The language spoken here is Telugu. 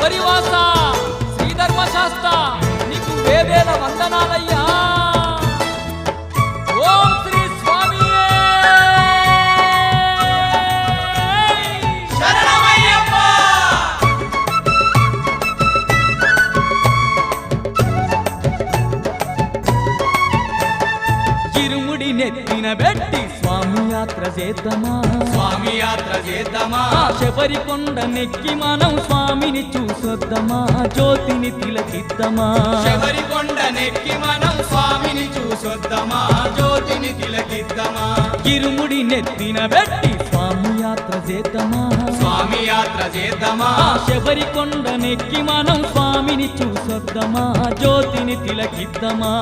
శబరివాస శ్రీధర్మశాస్త్ర నీకు వేవేల వందనాలయ్యా. ఓం శ్రీ స్వామియే శరణమయ్యప్ప. ఇరుముడి నెత్తిన పెట్టి స్వామి యాత్ర చేద్దామా, స్వామి యాత్ర చేద్దామా, శబరి కొండ నెక్కి మనం స్వామిని చూసొద్దామా, జ్యోతిని తిలకిద్దామా, శబరి కొండ నెక్కి మనం స్వామిని చూసొద్దామా, జ్యోతిని తిలకిద్దామా. ఇరుముడి నెత్తిన పెట్టి స్వామి యాత్ర చేద్దామా, స్వామి యాత్ర చేద్దామా, శబరి కొండ నెక్కి మనం స్వామిని చూసొద్దామా, జ్యోతిని తిలకిద్దామా.